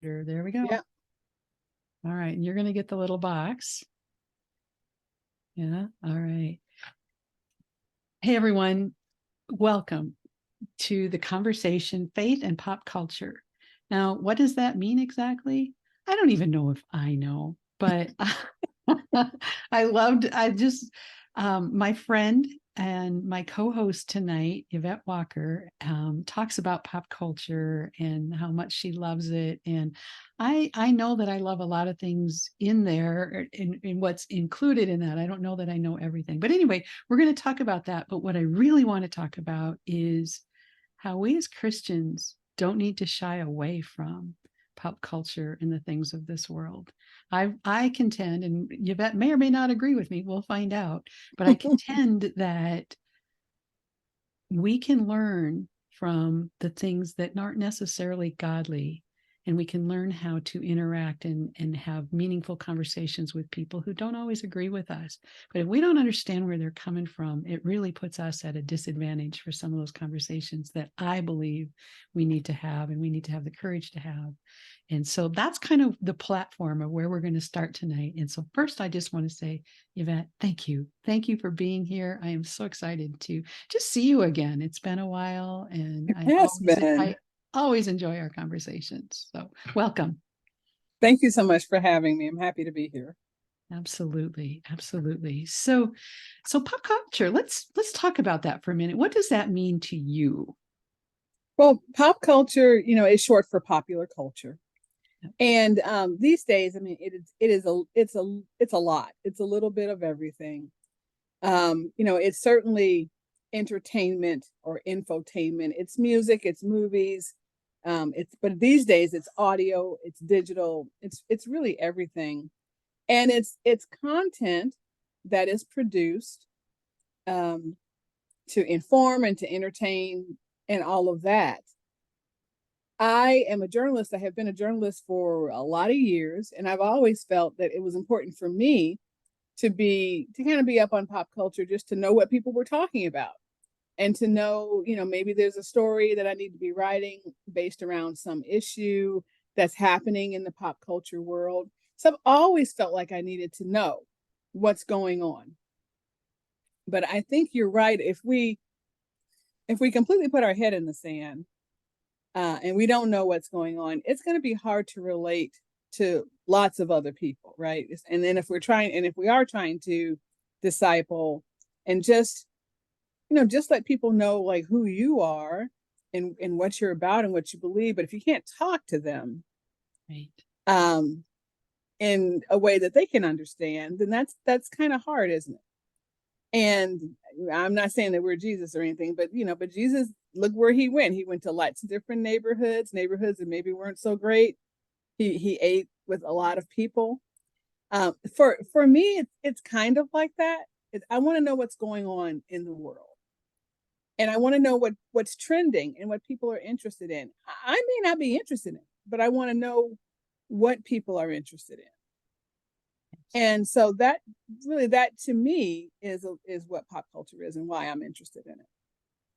There we go. Yeah. All right. And you're going to get the little box. Yeah. All right. Hey, everyone. Welcome to the conversation, faith and pop culture. Now, what does that mean exactly? I don't even know if I know, but my friend and my co-host tonight, Yvette Walker, talks about pop culture and how much she loves it. And I know that I love a lot of things in there in what's included in that. I don't know that I know everything. But anyway, we're going to talk about that. But what I really want to talk about is how we as Christians don't need to shy away from pop culture and the things of this world. I contend, and Yvette may or may not agree with me, we'll find out, but I contend that we can learn from the things that aren't necessarily godly, and we can learn how to interact and have meaningful conversations with people who don't always agree with us. But if we don't understand where they're coming from, it really puts us at a disadvantage for some of those conversations that I believe we need to have, and we need to have the courage to have. And so that's kind of the platform of where we're going to start tonight. And so first, I just want to say, Yvette, thank you. Thank you for being here. I am so excited to just see you again. It's been a while, and I always enjoy our conversations. So welcome. Thank you so much for having me. I'm happy to be here. Absolutely. Absolutely. So pop culture, let's talk about that for a minute. What does that mean to you? Well, pop culture, is short for popular culture. And these days, I mean, it's a lot. It's a little bit of everything. It's certainly entertainment or infotainment. It's music, it's movies. But these days it's audio, it's digital, it's really everything. And it's content that is produced to inform and to entertain and all of that. I am a journalist. I have been a journalist for a lot of years, and I've always felt that it was important for me to kind of be up on pop culture, just to know what people were talking about, and to know, maybe there's a story that I need to be writing based around some issue that's happening in the pop culture world. So I've always felt like I needed to know what's going on. But I think you're right. If we completely put our head in the sand, and we don't know what's going on, it's going to be hard to relate to lots of other people, right? And then if we are trying to disciple and just let people know like who you are and what you're about and what you believe, but if you can't talk to them, right, in a way that they can understand, then that's kind of hard, isn't it? And I'm not saying that we're Jesus or anything, but but Jesus, look where he went. He went to lots of different neighborhoods that maybe weren't so great. He ate with a lot of people. For me, it's kind of like that. I want to know what's going on in the world, and I want to know what's trending and what people are interested in. I may not be interested in, but I want to know what people are interested in. And so that to me is what pop culture is and why I'm interested in it.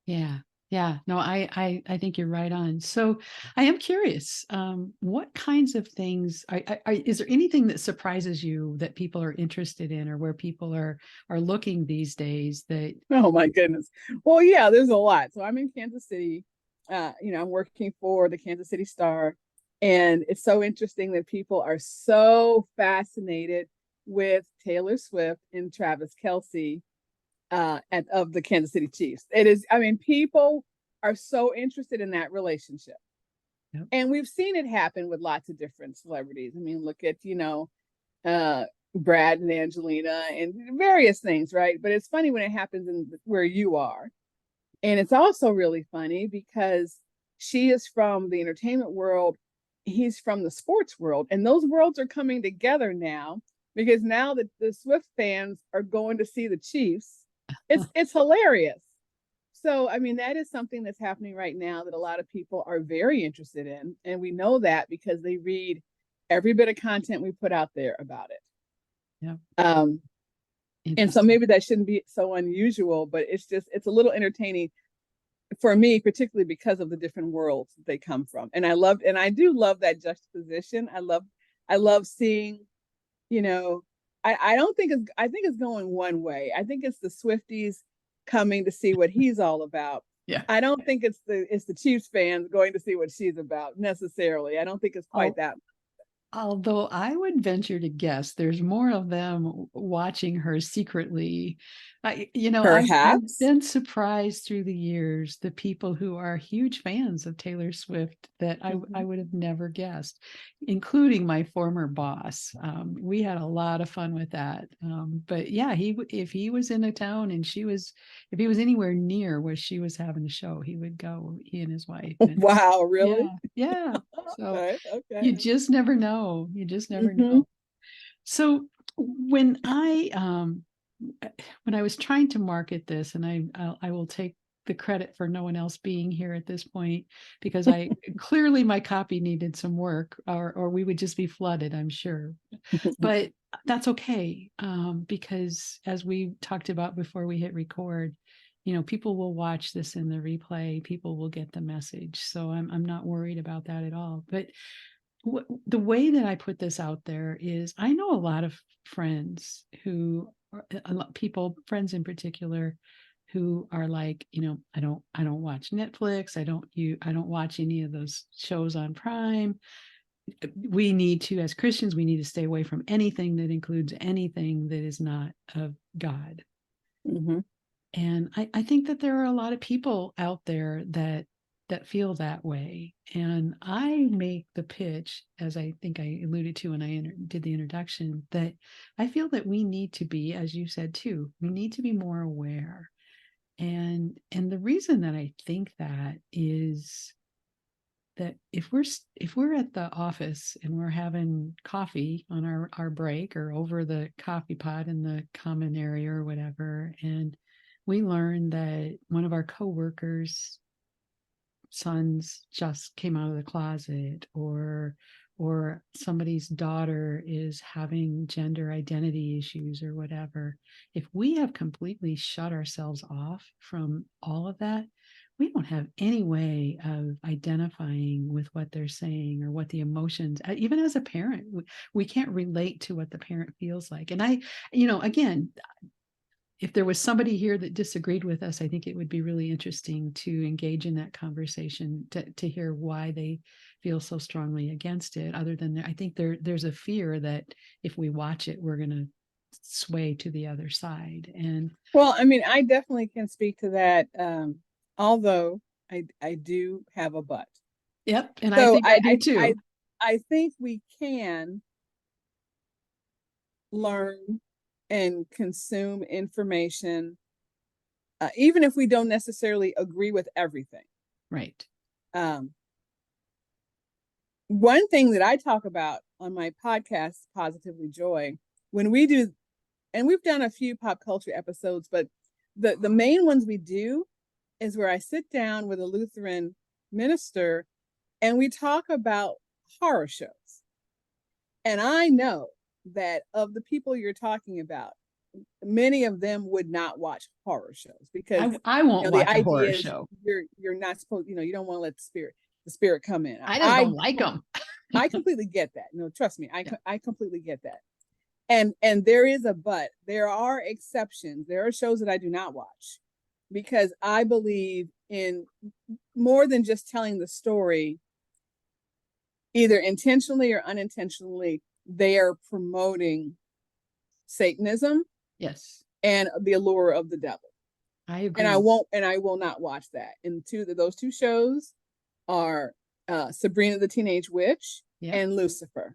Yeah. Yeah. No, I think you're right on. So I am curious, what kinds of things is there anything that surprises you that people are interested in, or where people are looking these days that? Oh my goodness. Well, yeah, there's a lot. So I'm in Kansas City. I'm working for the Kansas City Star, and it's so interesting that people are so fascinated with Taylor Swift and Travis Kelce of the Kansas City Chiefs. It is, I mean, people are so interested in that relationship. Yep. And we've seen it happen with lots of different celebrities. I mean, look at, Brad and Angelina and various things, right? But it's funny when it happens where you are. And it's also really funny because she is from the entertainment world. He's from the sports world. And those worlds are coming together now, because now that the Swift fans are going to see the Chiefs, it's hilarious. So, I mean, that is something that's happening right now that a lot of people are very interested in. And we know that because they read every bit of content we put out there about it. Yeah. And so maybe that shouldn't be so unusual, but it's a little entertaining for me, particularly because of the different worlds that they come from. And I do love that juxtaposition. I love seeing, you know, I don't think I think it's going one way. I think it's the Swifties coming to see what he's all about. Yeah. I don't think it's the Chiefs fans going to see what she's about necessarily. I don't think it's quite that. Although I would venture to guess there's more of them watching her secretly. I've Perhaps. been surprised through the years, the people who are huge fans of Taylor Swift that I would have never guessed, including my former boss. We had a lot of fun with that. But yeah, if he was in a town and if he was anywhere near where she was having a show, he would go, he and his wife. And Wow, really? yeah. So okay. you just never know. You just never know. So when I was trying to market this, and I will take the credit for no one else being here at this point, because I clearly my copy needed some work, or we would just be flooded, I'm sure. But that's okay, because as we talked about before we hit record, people will watch this in the replay. People will get the message. So I'm not worried about that at all. But the way that I put this out there is, I know a lot of friends friends in particular, who are like, I don't watch Netflix. I don't watch any of those shows on Prime. We need to, as Christians, we need to stay away from anything that includes anything that is not of God. And I think that there are a lot of people out there that feel that way. And I make the pitch, as I think I alluded to when I did the introduction, that I feel that we need to be, as you said too, we need to be more aware. And the reason that I think that is that if we're at the office and we're having coffee on our break, or over the coffee pot in the common area or whatever, and we learn that one of our coworkers' sons just came out of the closet, or somebody's daughter is having gender identity issues or whatever, if we have completely shut ourselves off from all of that, we don't have any way of identifying with what they're saying or what the emotions, even as a parent, we can't relate to what the parent feels like. And again, if there was somebody here that disagreed with us, I think it would be really interesting to engage in that conversation, to hear why they feel so strongly against it. Other than I think there's a fear that if we watch it, we're going to sway to the other side. And well, I mean, I definitely can speak to that. Although I do have a but. Yep, and so I think I do too. I think we can learn and consume information, even if we don't necessarily agree with everything. Right. One thing that I talk about on my podcast, Positively Joy, when we do, and we've done a few pop culture episodes, but the main ones we do is where I sit down with a Lutheran minister and we talk about horror shows. And I know that of the people you're talking about, many of them would not watch horror shows, because I won't watch a horror show. You're not supposed, you don't want to let the spirit come in. I just don't like them. I completely get that. No, trust me, I completely get that. And there is a but. There are exceptions. There are shows that I do not watch, because I believe in more than just telling the story, either intentionally or unintentionally. They are promoting Satanism, yes, and the allure of the devil. I agree. And I will not watch that. And those two shows are Sabrina the Teenage Witch, yep, and Lucifer.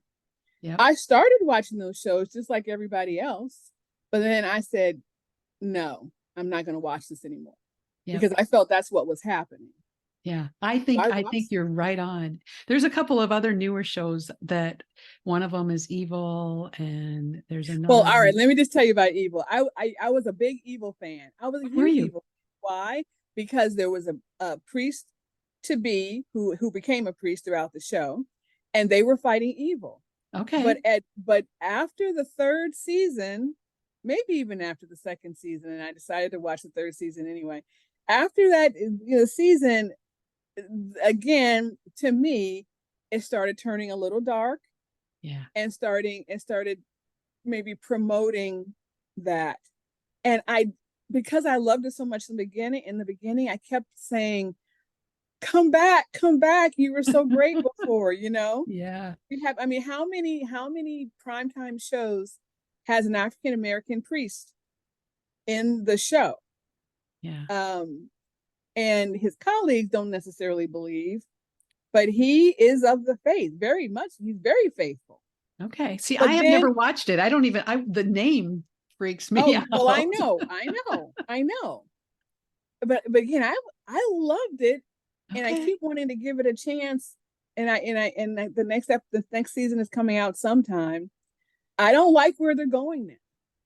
Yep. I started watching those shows just like everybody else, but then I said, no, I'm not going to watch this anymore, yep, because I felt that's what was happening. Yeah, I think you're right on. There's a couple of other newer shows that one of them is Evil, and there's another. Well, all right, let me just tell you about Evil. I was a big Evil fan. I was a huge Evil. Why? Because there was a priest to be who became a priest throughout the show, and they were fighting evil. Okay. But after the third season, maybe even after the second season, and I decided to watch the third season anyway, after that, season, again, to me, it started turning a little dark. Yeah. And started maybe promoting that. And because I loved it so much in the beginning, I kept saying, come back, you were so great before. Yeah. We have, I mean, how many primetime shows has an African American priest in the show? Yeah. And his colleagues don't necessarily believe, but he is of the faith, very much. He's very faithful. Okay. See, I But have then, never watched it. I don't even, the name freaks me oh, well, I out. know. But again, I loved it, and I Okay. keep wanting to give it a chance. And the next season is coming out sometime. I don't like where they're going now,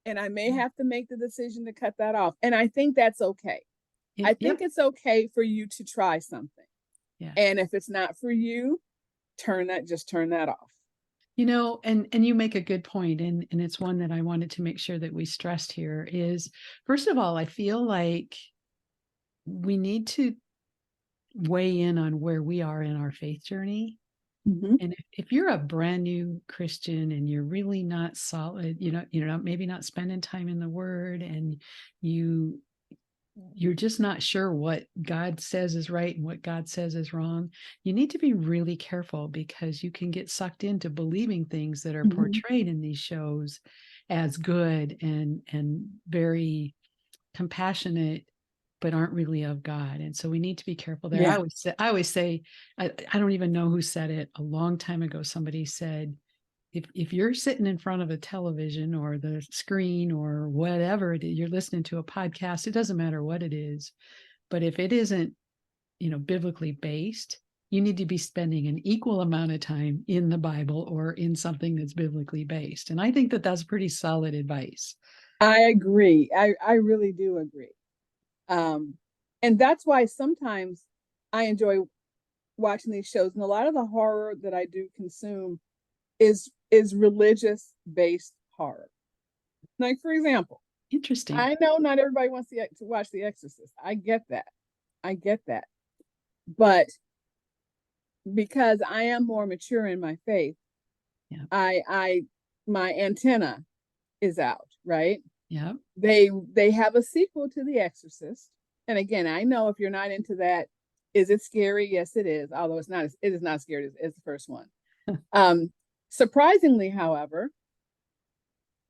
and I may have to make the decision to cut that off. And I think that's okay. I think Yep. it's okay for you to try something. Yeah. And if it's not for you, turn that off. And you make a good point, and it's one that I wanted to make sure that we stressed here is, first of all, I feel like we need to weigh in on where we are in our faith journey. Mm-hmm. And if you're a brand new Christian and you're really not solid, maybe not spending time in the Word, and you're just not sure what God says is right and what God says is wrong, you need to be really careful, because you can get sucked into believing things that are Mm-hmm. portrayed in these shows as good and very compassionate, but aren't really of God. And so we need to be careful there. Yeah. I always say, I don't even know who said it. A long time ago, somebody said, if you're sitting in front of a television or the screen or whatever it is, you're listening to a podcast, it doesn't matter what it is, but if it isn't, biblically based, you need to be spending an equal amount of time in the Bible or in something that's biblically based. And I think that that's pretty solid advice. I agree. I really do agree. And that's why sometimes I enjoy watching these shows. And a lot of the horror that I do consume is religious based horror. Like, for example, Interesting. I know not everybody wants to watch The Exorcist. I get that. But because I am more mature in my faith, Yeah. I my antenna is out, right? Yeah. They have a sequel to The Exorcist. And again, I know if you're not into that, is it scary? Yes, it is. Although it is not scary as the first one. Surprisingly, however,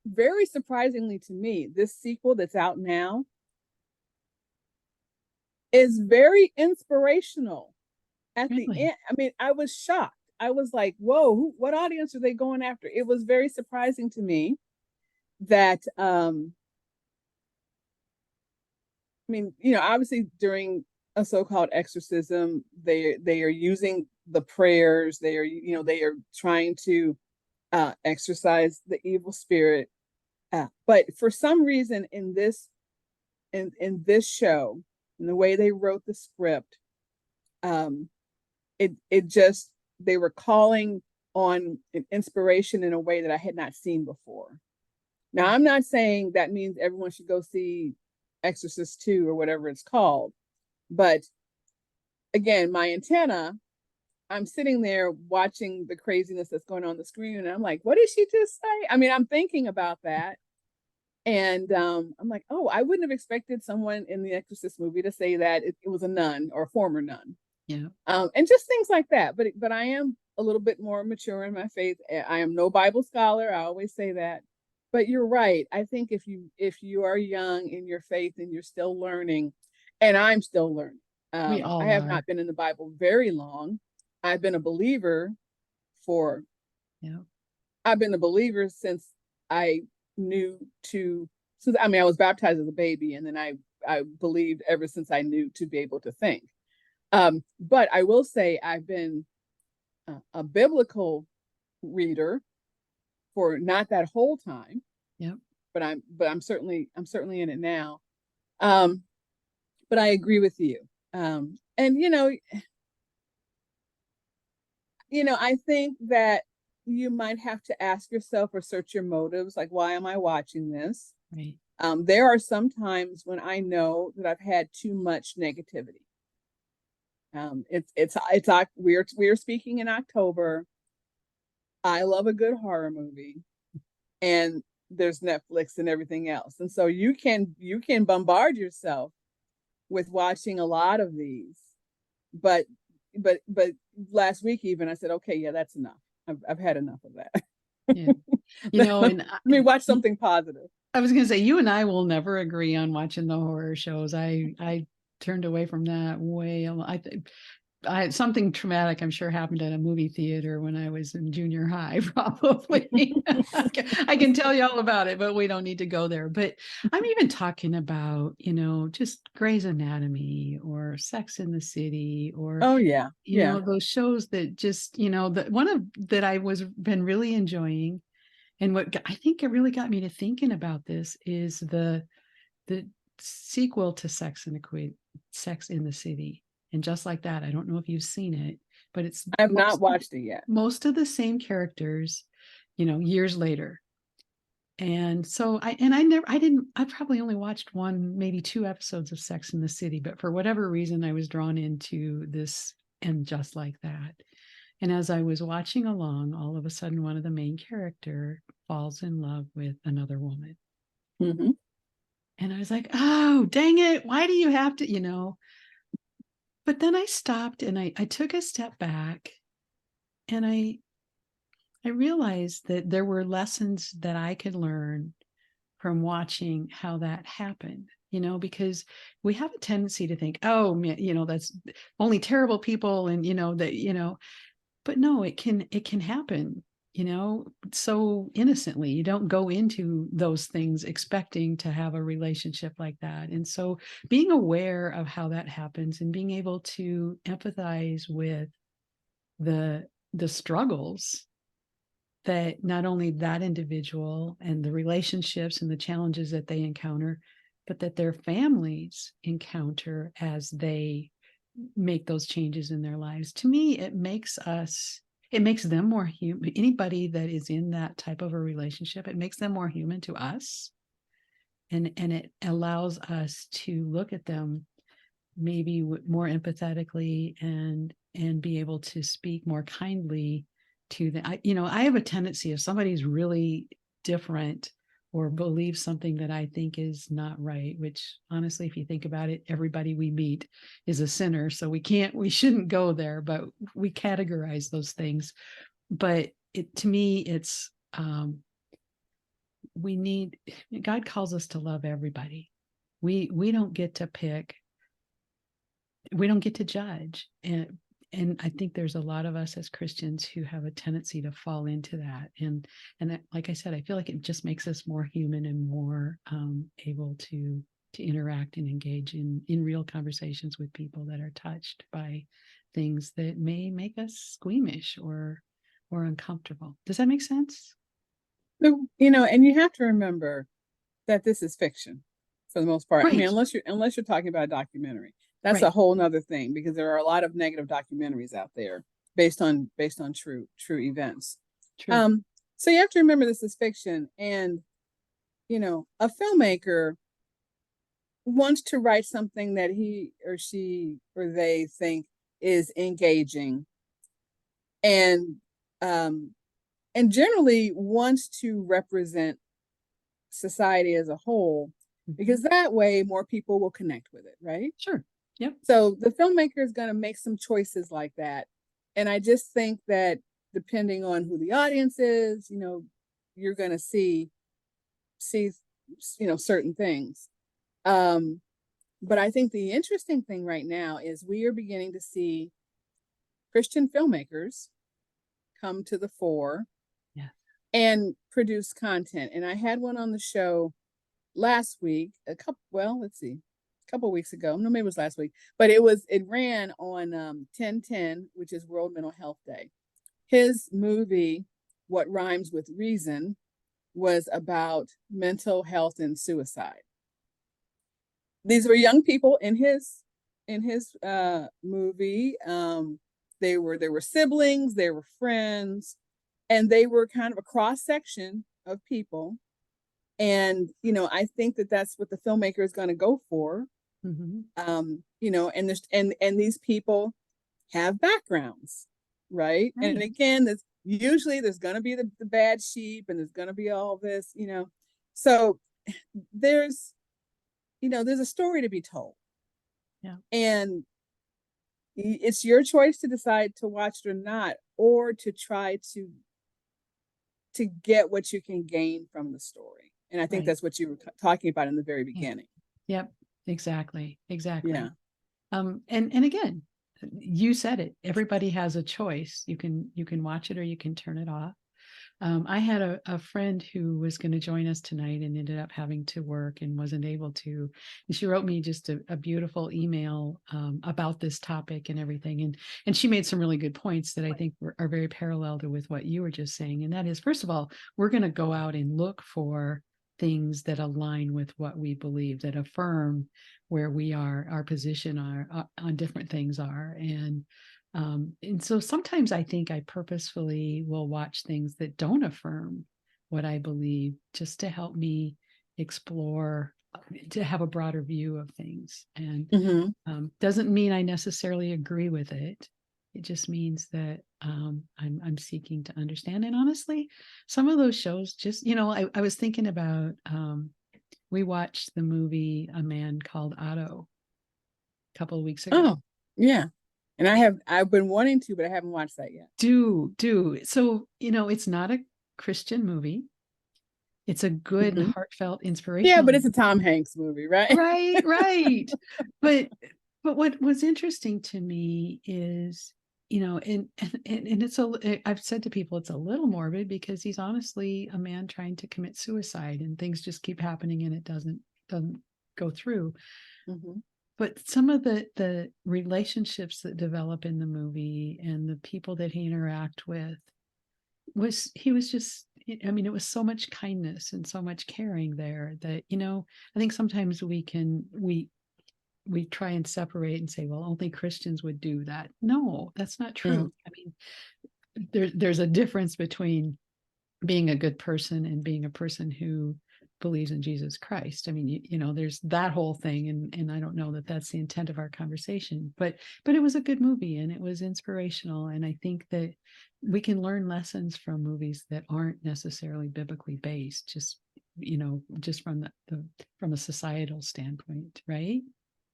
very surprisingly to me, this sequel that's out now is very inspirational at the Really? end. I mean, I was shocked. I was like, whoa, what audience are they going after? It was very surprising to me that I mean, obviously during a so-called exorcism, they are using the prayers. They are trying to exorcise the evil spirit. But for some reason in this show, in the way they wrote the script, it just, they were calling on an inspiration in a way that I had not seen before. Now, I'm not saying that means everyone should go see Exorcist 2 or whatever it's called. But again, my antenna, I'm sitting there watching the craziness that's going on the screen, and I'm like, what did she just say? I mean, I'm thinking about that. And I'm like, oh, I wouldn't have expected someone in the Exorcist movie to say that it was a nun or a former nun. Yeah. And just things like that. But I am a little bit more mature in my faith. I am no Bible scholar. I always say that. But you're right. I think if you are young in your faith and you're still learning, and I'm still learning. We I all have are. not been in the Bible very long. I've been a believer for Yeah. I've been a believer since I knew to since I mean I was baptized as a baby, and then I believed ever since I knew to be able to think. But I will say I've been a biblical reader for not that whole time. Yeah. But I'm certainly in it now. Um, but I agree with you. And I think that you might have to ask yourself or search your motives, like, why am I watching this? Right. There are some times when I know that I've had too much negativity. We're speaking in October. I love a good horror movie, and there's Netflix and everything else, and so you can bombard yourself with watching a lot of these. But last week even I said, okay, yeah, that's enough. I've had enough of that. Yeah. You know, and Let me watch something positive. I was going to say, you and I will never agree on watching the horror shows. I turned away from that way. I something traumatic, I'm sure, happened at a movie theater when I was in junior high, probably. I can tell you all about it, but we don't need to go there. But I'm even talking about, you know, just Grey's Anatomy or Sex in the City, or Oh yeah, you know, those shows that just, you know, that one of that I was been really enjoying. And what I think it really got me to thinking about this is the sequel to Sex in the City. And Just Like That, I don't know if you've seen it, but it's I have not watched it yet. most of the same characters, you know, years later. And so I probably only watched one, maybe two episodes of Sex in the City, but for whatever reason, I was drawn into this and Just Like That. And as I was watching along, all of a sudden, one of the main character falls in love with another woman. Mm-hmm. And I was like, oh, dang it. Why do you have to, you know? But then I stopped and I took a step back, and I realized that there were lessons that I could learn from watching how that happened, you know, because we have a tendency to think, oh, man, you know, that's only terrible people, and, you know, that, you know, but no, it can happen, you know, so innocently. You don't go into those things expecting to have a relationship like that. And so being aware of how that happens and being able to empathize with the struggles that not only that individual and the relationships and the challenges that they encounter, but that their families encounter as they make those changes in their lives. To me, it makes them more human. Anybody that is in that type of a relationship, it makes them more human to us. And it allows us to look at them maybe more empathetically and be able to speak more kindly to them. You know, I have a tendency, if somebody's really different or believes something that I think is not right, which honestly, if you think about it, everybody we meet is a sinner. So we shouldn't go there, but we categorize those things. But to me, it's, God calls us to love everybody. We don't get to pick, we don't get to judge. And I think there's a lot of us as Christians who have a tendency to fall into that. And that, like I said, I feel like it just makes us more human and more able to interact and engage in real conversations with people that are touched by things that may make us squeamish or uncomfortable. Does that make sense? You know, and you have to remember that this is fiction for the most part. Right. I mean, unless you're talking about a documentary. That's right. a whole nother thing, because there are a lot of negative documentaries out there based on true events. True. So you have to remember this is fiction, and you know, a filmmaker wants to write something that he or she or they think is engaging, and generally wants to represent society as a whole, because that way more people will connect with it, right? Sure. Yep. So the filmmaker is going to make some choices like that. And I just think that depending on who the audience is, you know, you're going to see, you know, certain things. But I think the interesting thing right now is we are beginning to see Christian filmmakers come to the fore, yeah, and produce content. And I had one on the show last week, a couple weeks ago. No, maybe it was last week, but it ran on 10/10, which is World Mental Health Day. His movie, What Rhymes with Reason, was about mental health and suicide. These were young people in his movie. They were siblings, they were friends, and they were kind of a cross section of people. And, I think that that's what the filmmaker is going to go for. Mhm. And these people have backgrounds, right? And Right. again, there's going to be the bad sheep, and there's going to be all this. So there's there's a story to be told, Yeah. and it's your choice to decide to watch it or not, or to try to get what you can gain from the story. And I think Right. that's what you were talking about in the very Yeah. beginning. Yep. Exactly. Yeah. Exactly. And again, you said it. Everybody has a choice. You can watch it or you can turn it off. I had a friend who was going to join us tonight and ended up having to work and wasn't able to. And she wrote me just a beautiful email about this topic and everything. And she made some really good points that I think are very parallel to with what you were just saying. And that is, first of all, we're going to go out and look for things that align with what we believe, that affirm where we are, our position on different things are. And so sometimes I think I purposefully will watch things that don't affirm what I believe, just to help me explore, to have a broader view of things. And Mm-hmm. doesn't mean I necessarily agree with it. It just means that I'm seeking to understand. And honestly, some of those shows just, I was thinking about, we watched the movie A Man Called Otto a couple of weeks ago. Oh, yeah. And I've been wanting to, but I haven't watched that yet. Do. So, it's not a Christian movie. It's a good and Mm-hmm. heartfelt, Yeah, inspirational. but it's a Tom Hanks movie, right? Right, right. But what was interesting to me is, and I've said to people it's a little morbid because he's honestly a man trying to commit suicide and things just keep happening and it doesn't go through. Mm-hmm. But some of the relationships that develop in the movie and the people that he interact with he was just, I mean, it was so much kindness and so much caring there that, I think sometimes we try and separate and say, well, only Christians would do that. No, that's not Mm-hmm. true. I mean, there's a difference between being a good person and being a person who believes in Jesus Christ. I mean, there's that whole thing, and I don't know that that's the intent of our conversation, but it was a good movie and it was inspirational, and I think that we can learn lessons from movies that aren't necessarily biblically based, just from from a societal standpoint, right?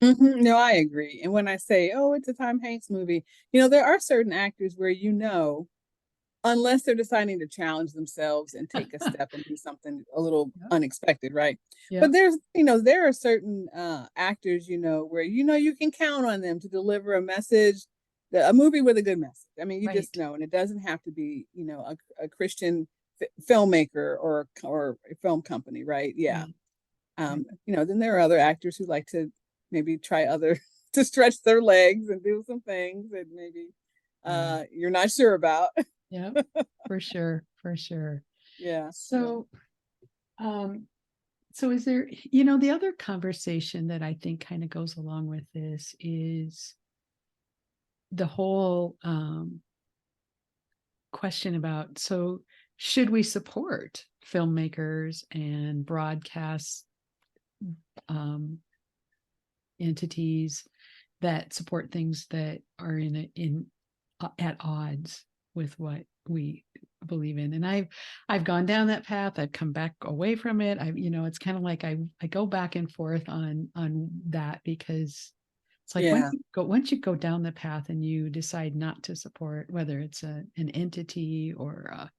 Mm-hmm. No, I agree. And when I say, oh, it's a Tom Hanks movie, there are certain actors where unless they're deciding to challenge themselves and take a step and do something a little Yep. unexpected, right? But Yep. there are certain actors, where you can count on them to deliver a message, a movie with a good message. I mean, you just Right. know, and it doesn't have to be, a Christian filmmaker or a film company, right? Yeah. Right. Right. Then there are other actors who like to maybe try other to stretch their legs and do some things that maybe Yeah. you're not sure about. Yep. For sure. For sure. Yeah, yeah. So, um, so is there, the other conversation that I think kind of goes along with this is the whole question about, so should we support filmmakers and broadcast um, entities that support things that are in at odds with what we believe in? And I've gone down that path. I've come back away from it. It's kind of like I go back and forth on that, because it's like Yeah. once you go down the path and you decide not to support, whether it's an entity or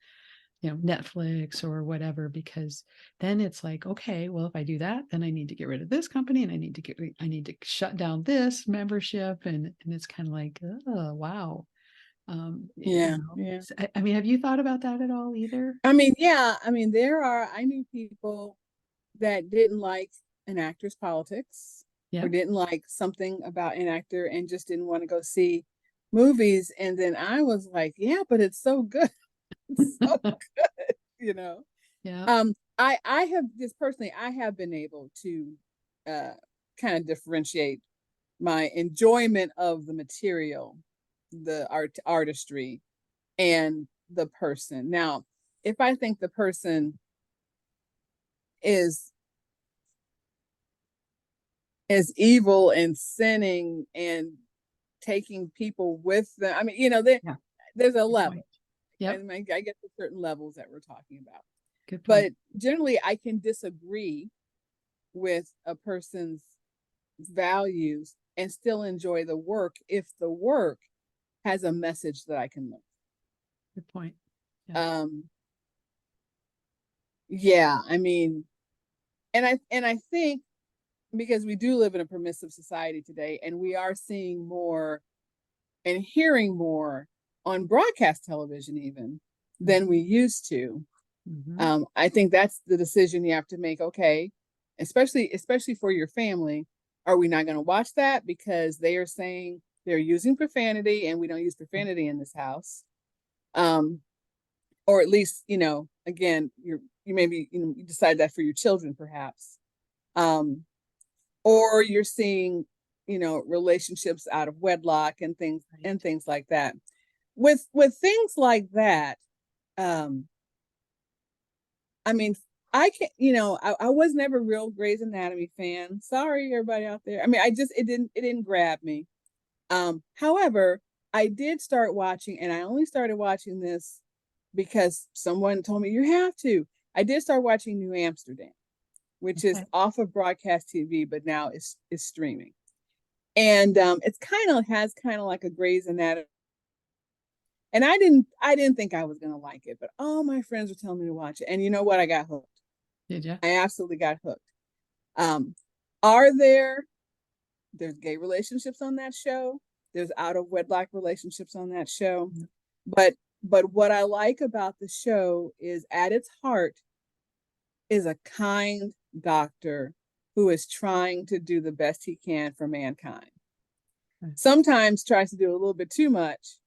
Netflix or whatever, because then it's like, okay, well, if I do that, then I need to get rid of this company and I need to shut down this membership. And it's kind of like, oh, wow. Yeah, yeah. I mean, have you thought about that at all either? I mean, yeah, I mean, I knew people that didn't like an actor's politics or Yep. didn't like something about an actor and just didn't want to go see movies. And then I was like, yeah, but it's so good. It's so good, you know. Yeah. I have just personally, I have been able to uh kind of differentiate my enjoyment of the material, the artistry, and the person. Now, if I think the person is evil and sinning and taking people with them. I mean, Yeah. there's a Good level. point. Yep. I guess there's certain levels that we're talking about. Good But point. generally, I can disagree with a person's values and still enjoy the work if the work has a message that I can learn. Good point. Yeah. Yeah, I mean, and I think because we do live in a permissive society today, and we are seeing more and hearing more on broadcast television even than we used to. I think that's the decision you have to make. Okay, especially for your family, are we not going to watch that because they are saying they're using profanity and we don't use profanity in this house? Or at least, again, you maybe you decide that for your children perhaps. Or you're seeing, relationships out of wedlock and things like that. With things like that, I mean, I can, I was never a real Grey's Anatomy fan. Sorry, everybody out there. I mean, it didn't grab me. However, I did start watching, and I only started watching this because someone told me you have to. I did start watching New Amsterdam, which is off of broadcast TV, but now it's streaming. And it's has kind of like a Grey's Anatomy. And I didn't think I was gonna like it, but all my friends were telling me to watch it. And you know what? I got hooked. Did you? I absolutely got hooked. There's gay relationships on that show. There's out of wedlock relationships on that show. But what I like about the show is at its heart is a kind doctor who is trying to do the best he can for mankind. Sometimes tries to do a little bit too much,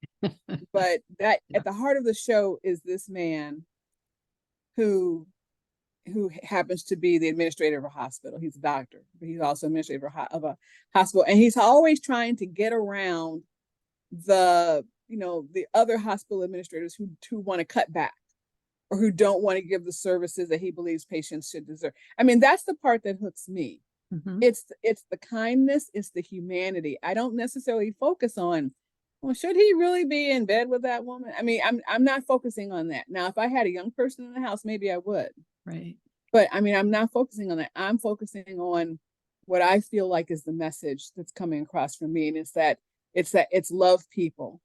but that at the heart of the show is this man who happens to be the administrator of a hospital. He's a doctor, but he's also administrator of a hospital, and he's always trying to get around the other hospital administrators who want to cut back or who don't want to give the services that he believes patients should deserve. I mean, that's the part that hooks me. It's the kindness, it's the humanity. I don't necessarily focus on, well, should he really be in bed with that woman? I mean, I'm not focusing on that. Now, if I had a young person in the house, maybe I would. Right. But I mean, I'm not focusing on that. I'm focusing on what I feel like is the message that's coming across from me. And it's love people,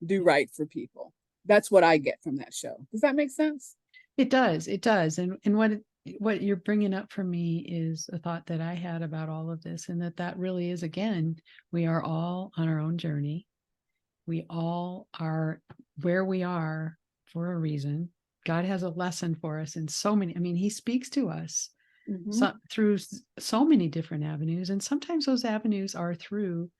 do right for people. That's what I get from that show. Does that make sense? It does. It does. And what you're bringing up for me is a thought that I had about all of this, and that really is, again, we are all on our own journey. We all are where we are for a reason. God has a lesson for us in so many. I mean, he speaks to us through so many different avenues. And sometimes those avenues are through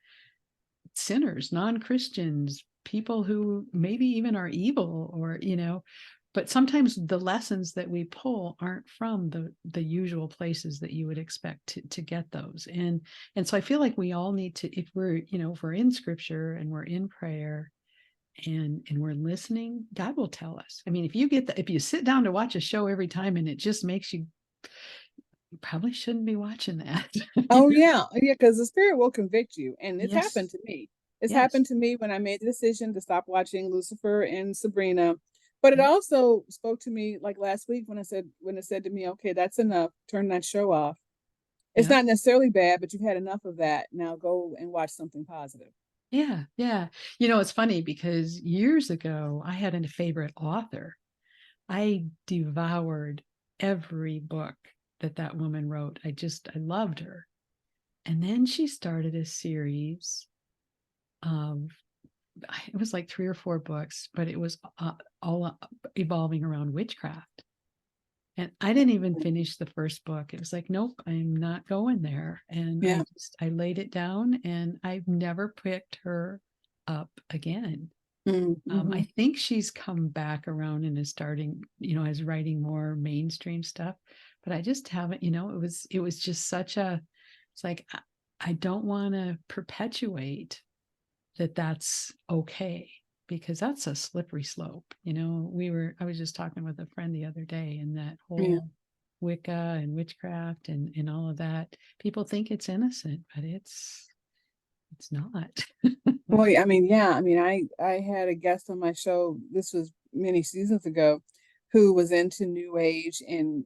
sinners, non-Christians, people who maybe even are evil, or, but sometimes the lessons that we pull aren't from the usual places that you would expect to get those. And so I feel like we all need to, if we're in scripture and we're in prayer and we're listening, God will tell us. I mean, if you sit down to watch a show every time and it just makes you probably shouldn't be watching that. Oh yeah, because the Spirit will convict you, and it's Yes. happened to me. It's happened to me when I made the decision to stop watching Lucifer and Sabrina. But it also spoke to me like last week when it said to me, okay, that's enough. Turn that show off. It's not necessarily bad, but you've had enough of that. Now go and watch something positive. Yeah, yeah. It's funny because years ago I had a favorite author. I devoured every book that woman wrote. I loved her. And then she started a series of, it was like 3 or 4 books, but it was all evolving around witchcraft. And I didn't even finish the first book. It was like, nope, I'm not going there. And I laid it down, and I've never picked her up again. I think she's come back around and is starting, is writing more mainstream stuff, but I just haven't, it was just it's like, I don't want to perpetuate that's okay, because that's a slippery slope. I was just talking with a friend the other day, and that whole Wicca and witchcraft and all of that, people think it's innocent, but it's not. Well, I mean, yeah, I mean, I had a guest on my show, this was many seasons ago, who was into New Age and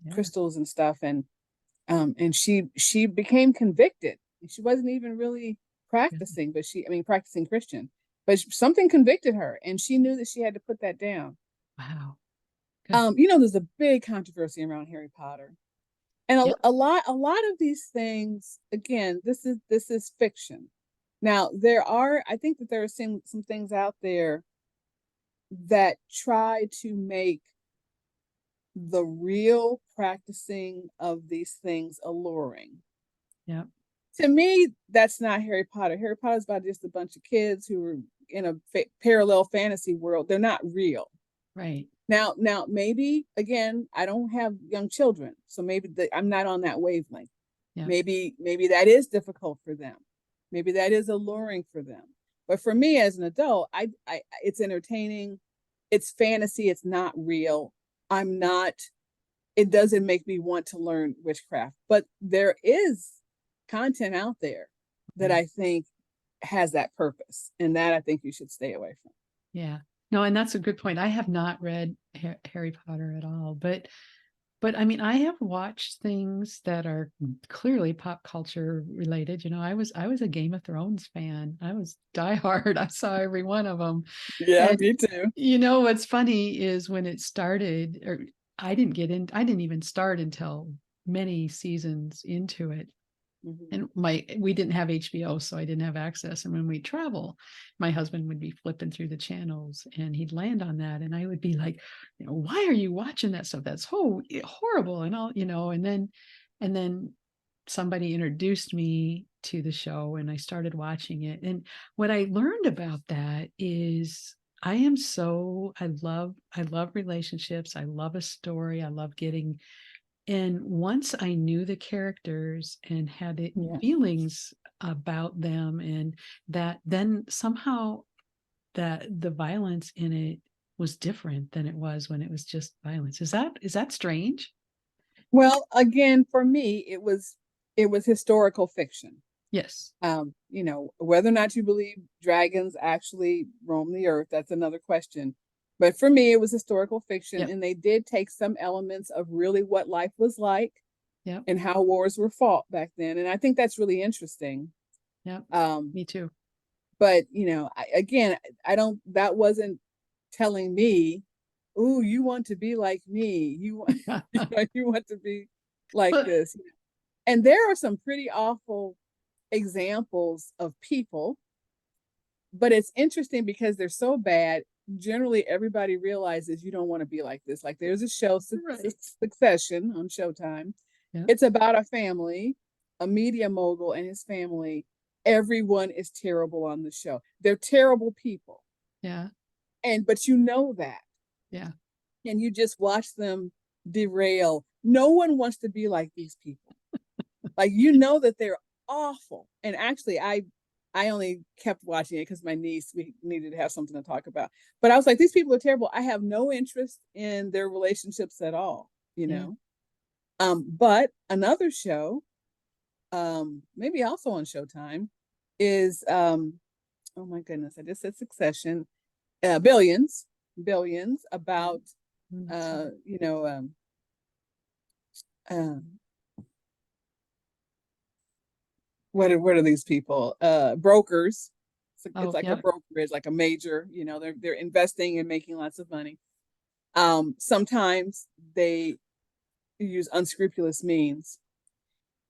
Yeah. crystals and stuff, and she became convicted. She wasn't even really practicing, but practicing Christian, but something convicted her, and she knew that she had to put that down. Wow. There's a big controversy around Harry Potter, and a lot of these things, again, this is fiction. Now, I think that there are some things out there that try to make the real practicing of these things alluring. Yeah. To me, that's not Harry Potter. Harry Potter is about just a bunch of kids who are in a parallel fantasy world. They're not real. Right. Now, maybe, again, I don't have young children, so maybe I'm not on that wavelength. Yeah. Maybe that is difficult for them. Maybe that is alluring for them. But for me as an adult, it's entertaining. It's fantasy. It's not real. It doesn't make me want to learn witchcraft. But there is content out there that I think has that purpose, and that I think you should stay away from. Yeah. No, and that's a good point. I have not read Harry Potter at all, but I mean, I have watched things that are clearly pop culture related. I was a Game of Thrones fan. I was diehard. I saw every one of them. Yeah, And me too. what's funny is when it started, or I didn't even start until many seasons into it. And we didn't have HBO, so I didn't have access. And when we travel, my husband would be flipping through the channels and he'd land on that. And I would be like, why are you watching that stuff? That's horrible. And all, and then somebody introduced me to the show and I started watching it. And what I learned about that is I love relationships. I love a story. I love getting. And once I knew the characters and had feelings about them, and that, then somehow that the violence in it was different than it was when it was just violence. Is that strange? Well, again, for me, it was historical fiction. Yes. Whether or not you believe dragons actually roam the earth, that's another question. But for me, it was historical fiction, and they did take some elements of really what life was like, and how wars were fought back then. And I think that's really interesting. Yeah, me too. But that wasn't telling me, "Ooh, you want to be like me. You want to be like this." And there are some pretty awful examples of people, but it's interesting because they're so bad. Generally, everybody realizes you don't want to be like this. Like, there's a show, Succession, on Showtime. It's about a family, a media mogul and his family. Everyone is terrible on the show. They're terrible people. Yeah. But you know that. Yeah. And you just watch them derail. No one wants to be like these people. Like, that they're awful. And actually, I only kept watching it because my niece, we needed to have something to talk about. But I was like, these people are terrible. I have no interest in their relationships at all, But another show, maybe also on Showtime, is oh my goodness, I just said Succession, Billions, about what are these people? Brokers. It's like a brokerage, like a major, they're investing and making lots of money. Sometimes they use unscrupulous means.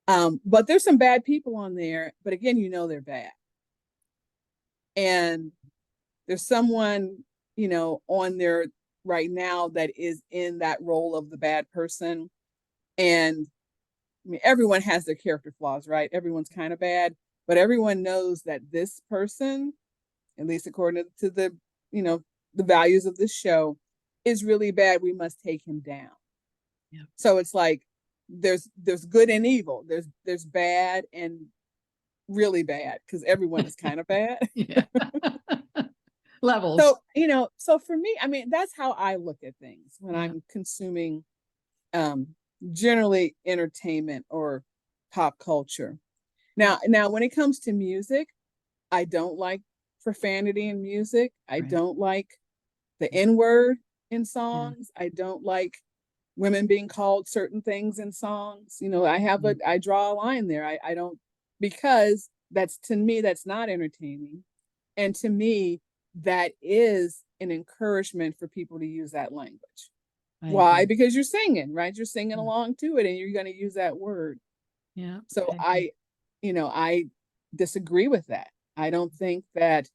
But there's some bad people on there, but again, they're bad. And there's someone, on there right now that is in that role of the bad person. And I mean, everyone has their character flaws, right? Everyone's kind of bad, but everyone knows that this person, at least according to the values of this show, is really bad. We must take him down. Yeah. So it's like there's good and evil. There's bad and really bad, because everyone is kind of bad. Levels. So for me, I mean, that's how I look at things when I'm consuming generally entertainment or pop culture. Now, when it comes to music, I don't like profanity in music. I Right. don't like the N-word in Yeah. songs. I don't like women being called certain things in songs. You know, I draw a line there. I don't, because that's, to me, that's not entertaining. And to me, that is an encouragement for people to use that language. I Why? agree. Because you're singing, right? You're singing Yeah. along to it and you're going to use that word. Yeah. So I agree. I disagree with that. I don't think that,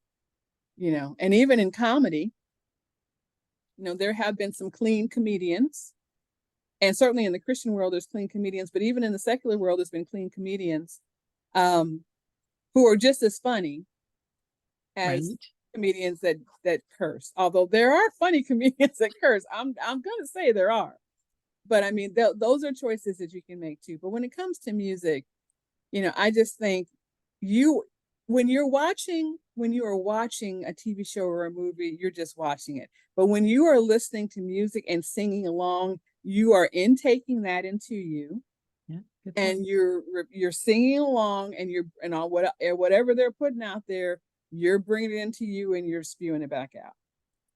and even in comedy, there have been some clean comedians. And certainly in the Christian world, there's clean comedians, but even in the secular world, there's been clean comedians um, who are just as funny as Right. comedians that curse. Although there are funny comedians that curse, I'm gonna say there are. But I mean, those are choices that you can make too. But when it comes to music, I just think you when you are watching a TV show or a movie, you're just watching it. But when you are listening to music and singing along, you are intaking that into you, Yeah. Good point. and you're singing along, and you're on whatever they're putting out there, you're bringing it into you and you're spewing it back out.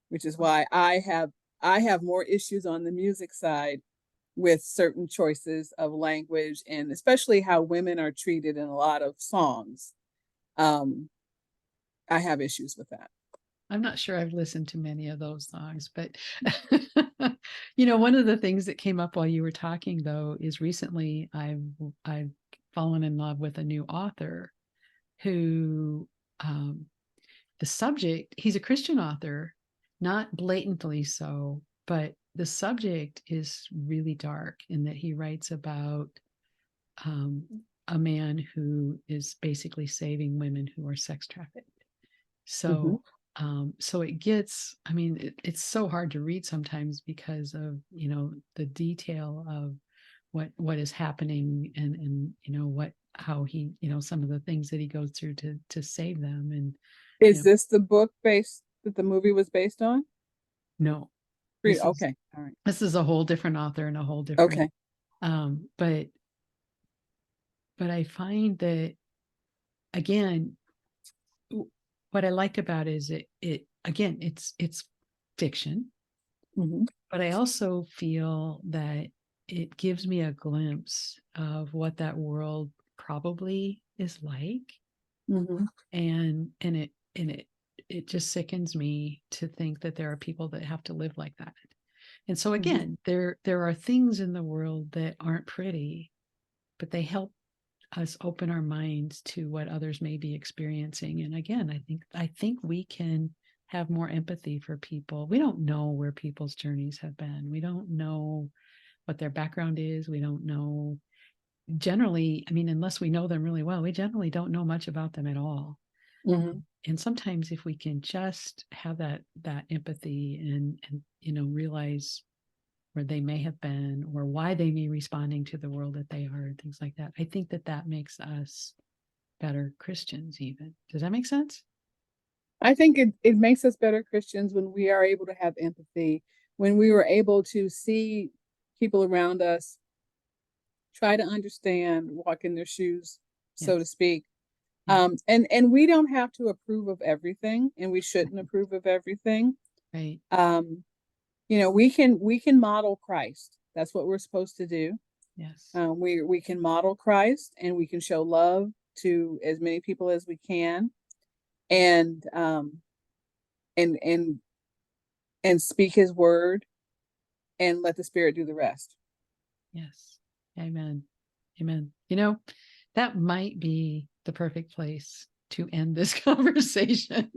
Which is why I have more issues on the music side with certain choices of language, and especially how women are treated in a lot of songs. Um, I have issues with that. I'm not sure I've listened to many of those songs, but one of the things that came up while you were talking though is recently I've fallen in love with a new author who um, the subject, he's a Christian author, not blatantly so, but the subject is really dark in that he writes about um, a man who is basically saving women who are sex trafficked. Mm-hmm. So it gets, I mean, it's so hard to read sometimes because of, the detail of what is happening and how he, some of the things that he goes through to save them. And, Is this the book based that the movie was based on? no, this is, Okay. All right. this is a whole different author and a whole different, Okay. but I find that again, what I like about it is it again, it's fiction, Mm-hmm. but I also feel that it gives me a glimpse of what that world probably is like. Mm-hmm. And it just sickens me to think that there are people that have to live like that. And so Mm-hmm. again, there are things in the world that aren't pretty, but they help us open our minds to what others may be experiencing. And again, I think we can have more empathy for people. We don't know where people's journeys have been. We don't know what their background is. We don't know generally, I mean, unless we know them really well, we generally don't know much about them at all. Mm-hmm. And sometimes if we can just have that empathy and realize where they may have been or why they may be responding to the world that they are and things like that, I think that makes us better Christians even. Does that make sense? I think it makes us better Christians when we are able to have empathy, when we were able to see people around us, try to understand, walk in their shoes, so to Yes. speak. Yeah. And we don't have to approve of everything, and we shouldn't Right. approve of everything. Right. Um, we can model Christ. That's what we're supposed to do. Yes. We can model Christ, and we can show love to as many people as we can, and and and and speak His word, and let the Spirit do the rest. Yes. Amen. Amen. That might be the perfect place to end this conversation.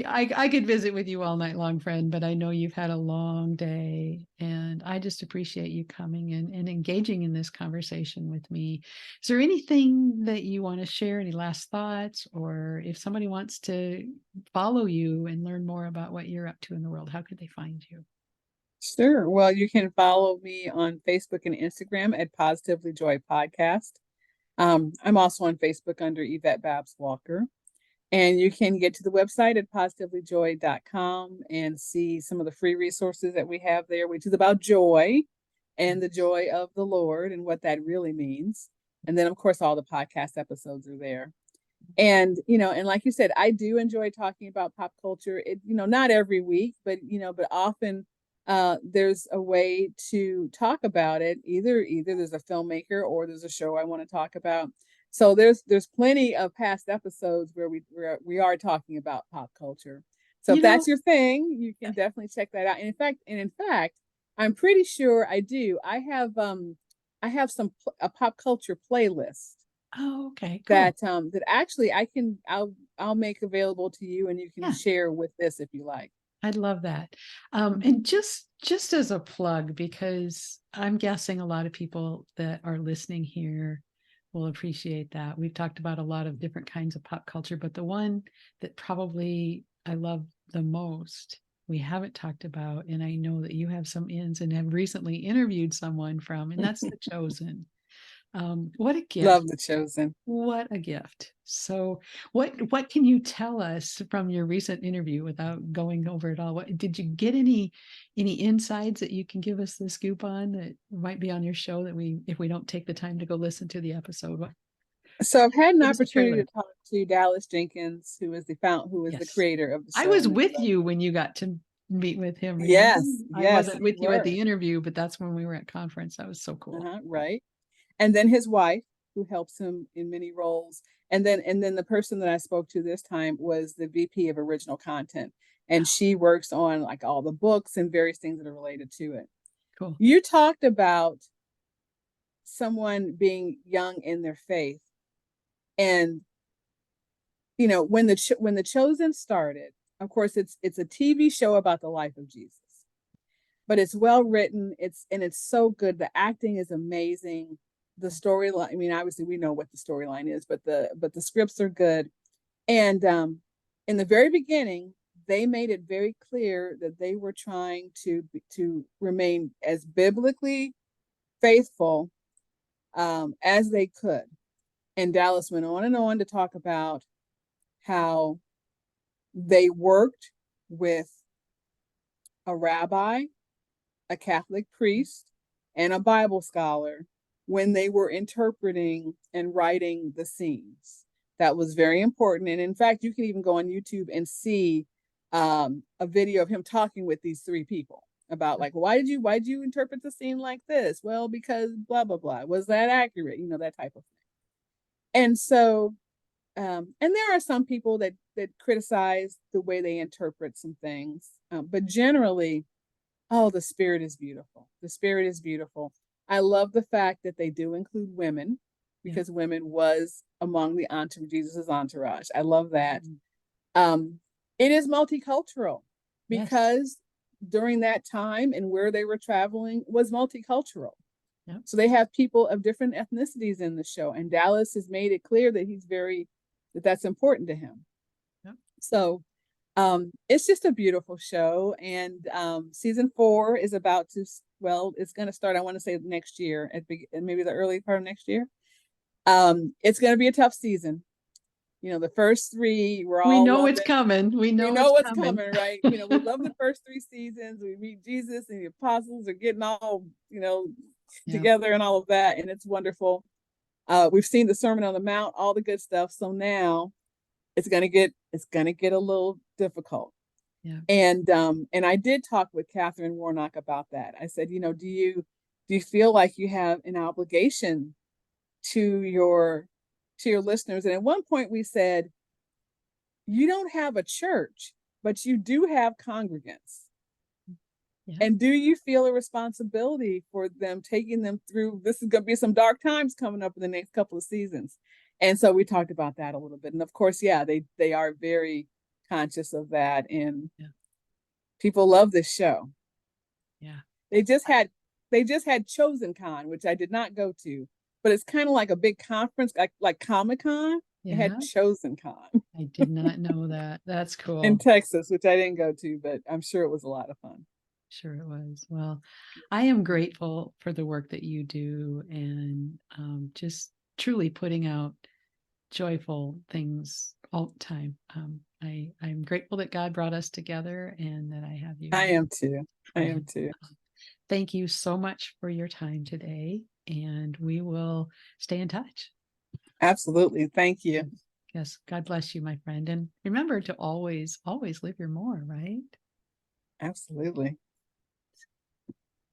I could visit with you all night long, friend, but I know you've had a long day, and I just appreciate you coming and engaging in this conversation with me. Is there anything that you want to share? Any last thoughts? Or if somebody wants to follow you and learn more about what you're up to in the world, how could they find you? Sure. Well, you can follow me on Facebook and Instagram at Positively Joy Podcast. I'm also on Facebook under Yvette Babs Walker. And you can get to the website at positivelyjoy.com and see some of the free resources that we have there, which is about joy. and the joy of the Lord and what that really means. And then, of course, all the podcast episodes are there. And, and like you said, I do enjoy talking about pop culture. It, not every week, but, but often there's a way to talk about it. Either there's a filmmaker or there's a show I want to talk about. So there's plenty of past episodes where we are talking about pop culture. So if that's your thing, you can definitely check that out. And in fact, I'm pretty sure I do. I have a pop culture playlist. Oh, okay. Cool. That actually I'll make available to you, and you can share with this if you like. I'd love that. And just as a plug, because I'm guessing a lot of people that are listening here will appreciate that. We've talked about a lot of different kinds of pop culture, but the one that probably I love the most, we haven't talked about, and I know that you have some ins and have recently interviewed someone from, and that's The Chosen. What a gift. Love The Chosen. What a gift. So what can you tell us from your recent interview without going over it all? What did you get any insights that you can give us the scoop on that might be on your show that if we don't take the time to go listen to the episode? So I've had an opportunity to talk to Dallas Jenkins, who is the creator of the show. I was with you when you got to meet with him. Remember? Yes. I wasn't with you at the interview, but that's when we were at conference. That was so cool. Right. And then his wife, who helps him in many roles. And then the person that I spoke to this time was the VP of original content. And she works on like all the books and various things that are related to it. Cool. You talked about someone being young in their faith. And, when the Chosen started, of course, it's a TV show about the life of Jesus. But it's well written. It's so good. The acting is amazing. The storyline, I mean, obviously we know what the storyline is, but the scripts are good. And in the very beginning, they made it very clear that they were trying to remain as biblically faithful as they could. And Dallas went on and on to talk about how they worked with a rabbi, a Catholic priest, and a Bible scholar when they were interpreting and writing the scenes. That was very important. And in fact, you can even go on YouTube and see a video of him talking with these three people about like, why'd you interpret the scene like this? Well, because blah, blah, blah. Was that accurate? That type of thing. And so, and there are some people that criticize the way they interpret some things. But generally, the spirit is beautiful. The spirit is beautiful. I love the fact that they do include women, because women was among the Jesus's entourage. I love that. It is multicultural because during that time and where they were traveling was multicultural. Yep. So they have people of different ethnicities in the show, and Dallas has made it clear that that's important to him. Yep. So it's just a beautiful show, and season 4 is it's going to start, I want to say next year, maybe the early part of next year. It's going to be a tough season. The first 3, we know it's coming. We know what's coming, right? We love the first 3 seasons. We meet Jesus and the apostles are getting all, together and all of that. And it's wonderful. We've seen the Sermon on the Mount, all the good stuff. So now it's going to get a little difficult. Yeah. And I did talk with Catherine Warnock about that. I said, do you feel like you have an obligation to your listeners? And at one point we said, you don't have a church, but you do have congregants. Yeah. And do you feel a responsibility for them, taking them through? This is going to be some dark times coming up in the next couple of seasons. And so we talked about that a little bit. And of course, they are very conscious of that. And people love this show. Yeah. They just had ChosenCon, which I did not go to, but it's kind of like a big conference, like Comic-Con. Yeah. They had ChosenCon. I did not know that. That's cool. In Texas, which I didn't go to, but I'm sure it was a lot of fun. Sure it was. Well, I am grateful for the work that you do, and just truly putting out joyful things all the time. I'm grateful that God brought us together and that I have you. I am too. thank you so much for your time today, and we will stay in touch. Absolutely. Thank you. Yes, God bless you, my friend. And remember to always, always live your more, right? Absolutely.